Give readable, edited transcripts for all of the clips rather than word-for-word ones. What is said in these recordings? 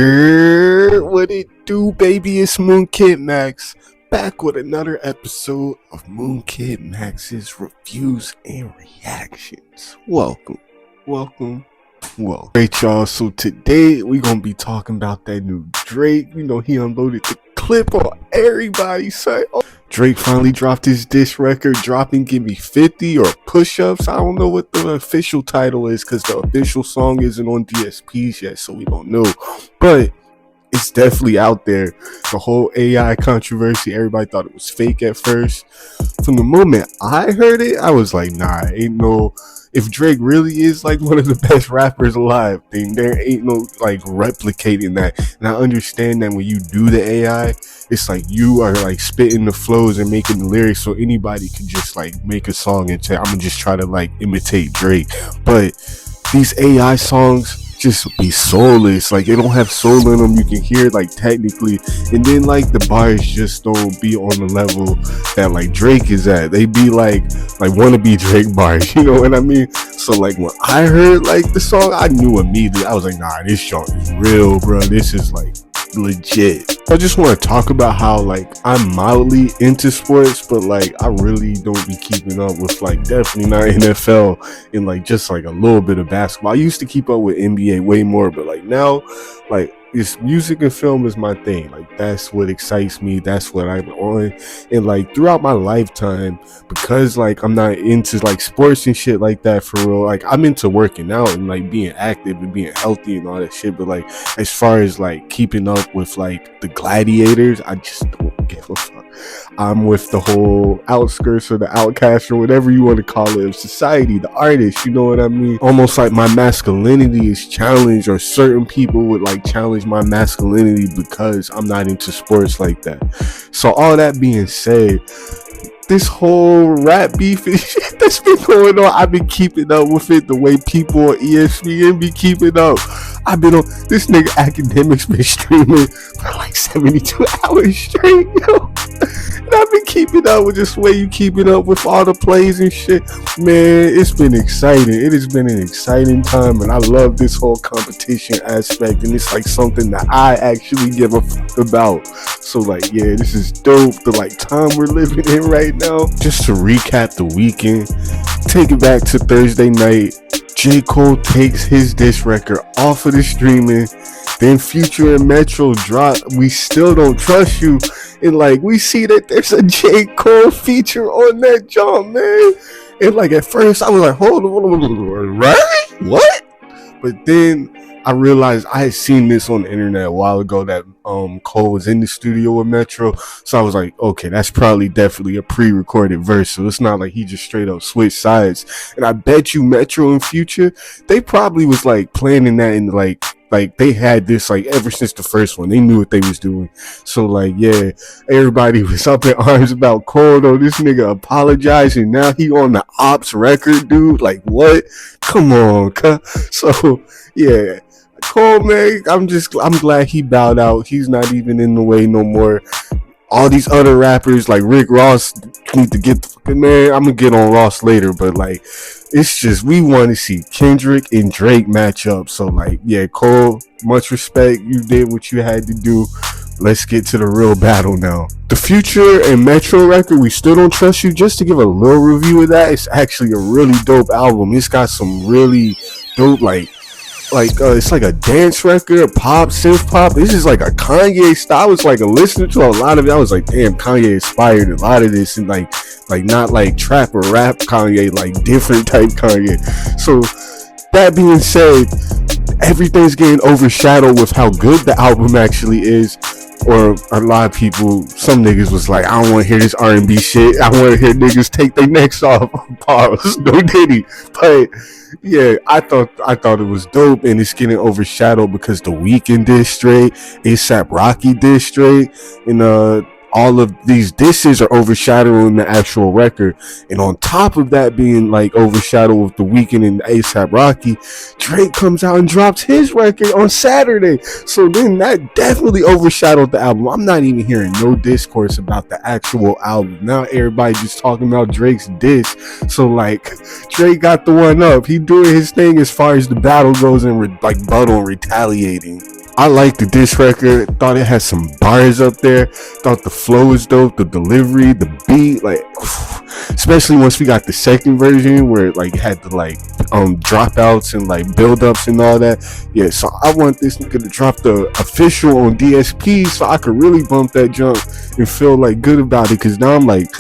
What it do, baby? It's MOONKID Max, back with another episode of MOONKID Max's reviews and reactions. Welcome. Great, y'all. So today we gonna be talking about that new Drake. You know, he unloaded the clip on everybody. Say, Drake finally dropped his diss record, dropping Give Me 50 or Push-Ups. I don't know what the official title is because the official song isn't on DSPs yet, so we don't know. But it's definitely out there. The whole AI controversy, everybody thought it was fake at first. From the moment I heard it, I was like, nah, ain't no... If Drake really is like one of the best rappers alive, then there ain't no like replicating that. And I understand that when you do the AI, it's like you are like spitting the flows and making the lyrics, so anybody could just like make a song and say, I'm gonna just try to like imitate Drake. But these AI songs just be soulless. Like, they don't have soul in them. You can hear it like technically, and then like the bars just don't be on the level that like Drake is at. They be like wannabe Drake bars, you know what I mean? So like when I heard like the song, I knew immediately. I was like, nah, this song is real, bro. This is like legit. I just want to talk about how like I'm mildly into sports, but like I really don't be keeping up with like definitely not NFL and like just like a little bit of basketball. I used to keep up with NBA way more, but like now, like this music and film is my thing. Like that's what excites me. That's what I'm on. And like throughout my lifetime, because like I'm not into like sports and shit like that for real. Like I'm into working out and like being active and being healthy and all that shit. But like as far as like keeping up with like the gladiators, I just don't give a fuck. I'm with the whole outskirts or the outcast or whatever you want to call it of society, the artist, you know what I mean? Almost like my masculinity is challenged, or certain people would like challenge my masculinity because I'm not into sports like that. So all that being said, this whole rap beef and shit that's been going on, I've been keeping up with it the way people on ESPN be keeping up. I've been on this nigga Academics been streaming for like 72 hours straight, yo. And I've been keeping up with just the way you keeping up with all the plays and shit. Man, it's been exciting. It has been an exciting time, and I love this whole competition aspect, and it's like something that I actually give a fuck about. So like, yeah, this is dope. The like time we're living in right now. Just to recap the weekend, take it back to Thursday night. J. Cole takes his diss record off of the streaming. Then Future and Metro drop We Still Don't Trust You. And like we see that there's a J. Cole feature on that jump, man. And like at first I was like, hold on, right? What? But then I realized I had seen this on the internet a while ago that Cole was in the studio with Metro. So I was like, okay, that's probably definitely a pre-recorded verse. So it's not like he just straight up switched sides. And I bet you Metro and Future, they probably was like planning that in like they had this like ever since the first one. They knew what they was doing. So like, yeah, everybody was up in arms about Cole though. This nigga apologized and now he on the Ops record, dude. Like what? Come on, so yeah. Cole, man, I'm glad he bowed out. He's not even in the way no more. All these other rappers like Rick Ross need to get the fucking, man. I'm gonna get on Ross later, but like it's just we want to see Kendrick and Drake match up. So like, yeah, Cole, much respect. You did what you had to do. Let's get to the real battle now. The Future and Metro record, We Still Don't Trust You. Just to give a little review of that, it's actually a really dope album. It's got some really dope it's like a dance record, a pop, synth pop. This is like a Kanye style. I was like listening to a lot of it. I was like, damn, Kanye inspired a lot of this, and like not like trap or rap Kanye, like different type Kanye. So that being said, everything's getting overshadowed with how good the album actually is. Or a lot of people, some niggas was like, I don't want to hear this R&B shit. I want to hear niggas take their necks off. Pause. No Diddy. But yeah, I thought it was dope, and it's getting overshadowed because the Weeknd did straight, ASAP Rocky did straight, and all of these disses are overshadowing the actual record. And on top of that being like overshadowed with the Weeknd and ASAP Rocky, Drake comes out and drops his record on Saturday. So then that definitely overshadowed the album. I'm not even hearing no discourse about the actual album. Now everybody just talking about Drake's diss. So like Drake got the one up. He doing his thing as far as the battle goes and like battle and retaliating. I liked the diss record. Thought it had some bars up there. Thought the flow was dope. The delivery, the beat, like, especially once we got the second version where it like had the like dropouts and like build-ups and all that. Yeah, so I want this nigga to drop the official on DSP so I could really bump that jump and feel like good about it. Cause now I'm like,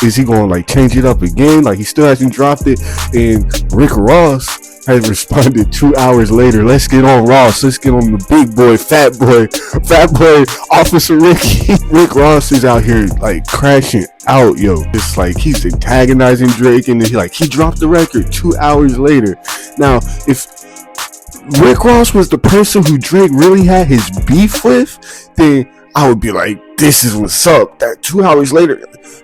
is he gonna like change it up again? Like he still hasn't dropped it. And Rick Ross has responded 2 hours later. Let's get on Ross. Let's get on the big boy, fat boy, Officer Ricky. Rick Ross is out here like crashing out, yo. It's like he's antagonizing Drake, and he dropped the record 2 hours later. Now, if Rick Ross was the person who Drake really had his beef with, then I would be like, this is what's up. That 2 hours later,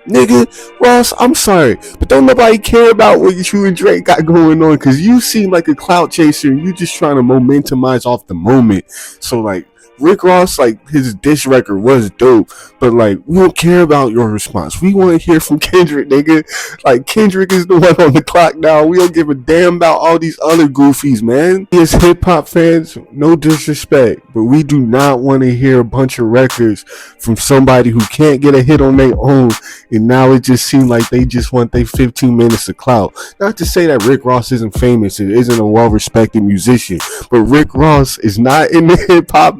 nigga, Ross, I'm sorry, but don't nobody care about what you and Drake got going on, because you seem like a clout chaser and you just trying to momentumize off the moment. So like, Rick Ross, like, his diss record was dope, but like, we don't care about your response. We want to hear from Kendrick, nigga. Like, Kendrick is the one on the clock now. We don't give a damn about all these other goofies, man. As hip hop fans, no disrespect, but we do not want to hear a bunch of records from somebody who can't get a hit on their own, and now it just seems like they just want their 15 minutes of clout. Not to say that Rick Ross isn't famous, it isn't a well-respected musician, but Rick Ross is not in the hip hop,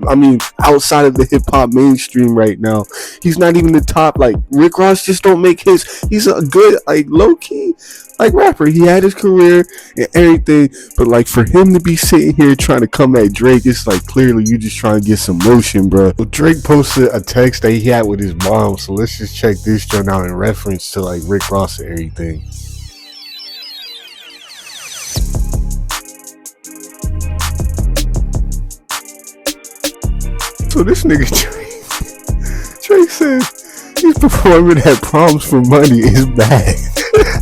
outside of the hip hop mainstream right now. He's not even the top. Like, Rick Ross just don't make hits. He's a good, like, low-key, like, rapper. He had his career and everything, but like, for him to be sitting here trying to come at Drake, it's like, clearly you just trying to get some motion, bro. Well, Drake posted a text that he had with his mom, so let's just check this joint out in reference to like Rick Ross and everything. So this nigga Drake said he's performing at proms for money is bad.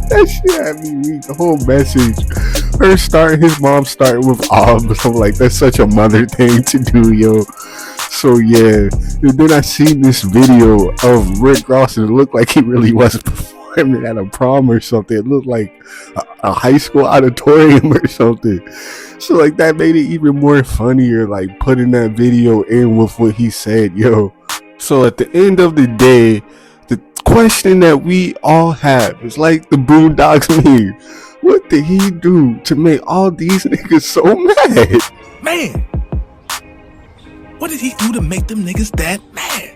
That shit had me read the whole message. His mom starting with but I'm like, that's such a mother thing to do, yo. So yeah, and then I seen this video of Rick Ross and it looked like he really was performing at a prom or something. It looked like a high school auditorium or something. So like, that made it even more funnier, like putting that video in with what he said, yo. So at the end of the day, the question that we all have is like the Boondocks meme. What did he do to make all these niggas so mad? Man, what did he do to make them niggas that mad?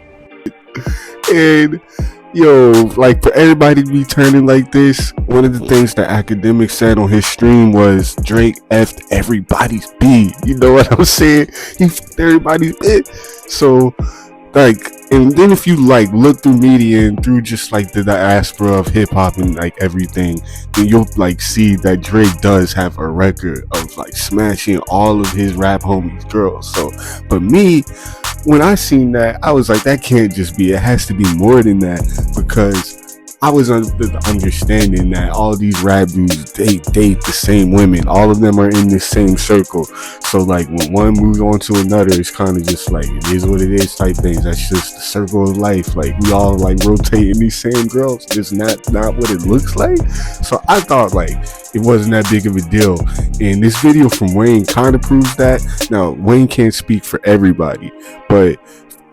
And yo, like, for everybody to be turning like this, one of the things that Academic said on his stream was Drake effed everybody's beat. You know what I'm saying? He fucked everybody's bit. So like, and then if you like look through media and through just like the diaspora of hip hop and like everything, then you'll like see that Drake does have a record of like smashing all of his rap homies girls. So, but me, when I seen that, I was like, that can't just be, it has to be more than that, because I was under the understanding that all these rap dudes, they date the same women. All of them are in the same circle. So like, when one moves on to another, it's kind of just like, it is what it is type things. That's just the circle of life. Like, we all like rotate in these same girls. It's not what it looks like. So I thought like it wasn't that big of a deal. And this video from Wayne kind of proves that. Now, Wayne can't speak for everybody, but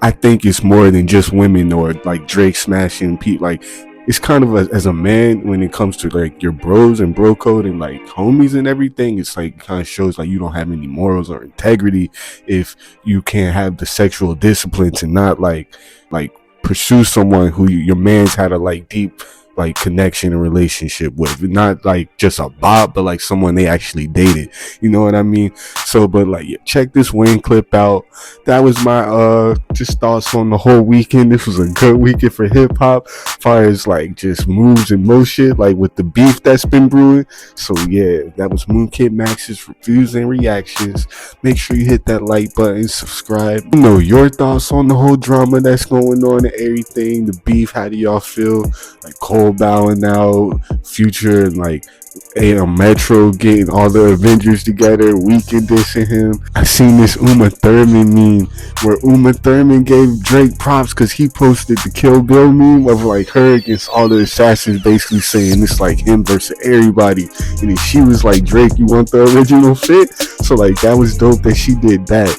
I think it's more than just women or like Drake smashing people. Like, it's kind of as a man, when it comes to like your bros and bro code and like homies and everything, it's like kind of shows like you don't have any morals or integrity if you can't have the sexual discipline to not like pursue someone who your man's had a like deep like connection and relationship with, not like just a bot, but like someone they actually dated, you know what I mean? So, but like, yeah, check this Wayne clip out. That was my just thoughts on the whole weekend. This was a good weekend for hip hop, as far as like just moves and most shit, like with the beef that's been brewing. So yeah, that was MOONKID Max's reviews and reactions. Make sure you hit that like button, subscribe. You know your thoughts on the whole drama that's going on and everything, the beef. How do y'all feel? Like Cole bowing out, Future, and like Metro getting all the Avengers together, Weekend dissing him. I seen this Uma Thurman meme where Uma Thurman gave Drake props because he posted the Kill Bill meme of like her against all the assassins, basically saying it's like him versus everybody. And then she was like, Drake, you want the original fit? So like that was dope that she did that.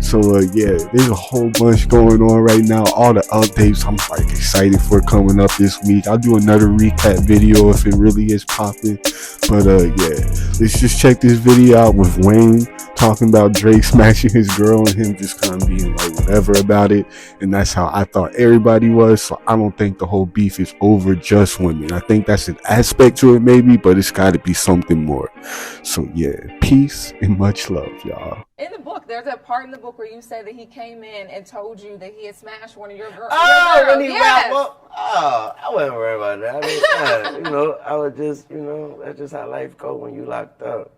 So yeah, there's a whole bunch going on right now. All the updates I'm like excited for coming up this week. I'll do another recap video if it really is popping. But yeah, let's just check this video out with Wayne talking about Drake smashing his girl and him just kind of being like whatever about it. And that's how I thought everybody was. So I don't think the whole beef is over just women. I think that's an aspect to it maybe, but it's got to be something more. So yeah, peace and much love, y'all. In the book, there's a part in the book where you say that he came in and told you that he had smashed one of your girls. Oh, when he wrapped up. Oh, I wasn't worried about that. I mean, I was just, that's just how life go when you locked up.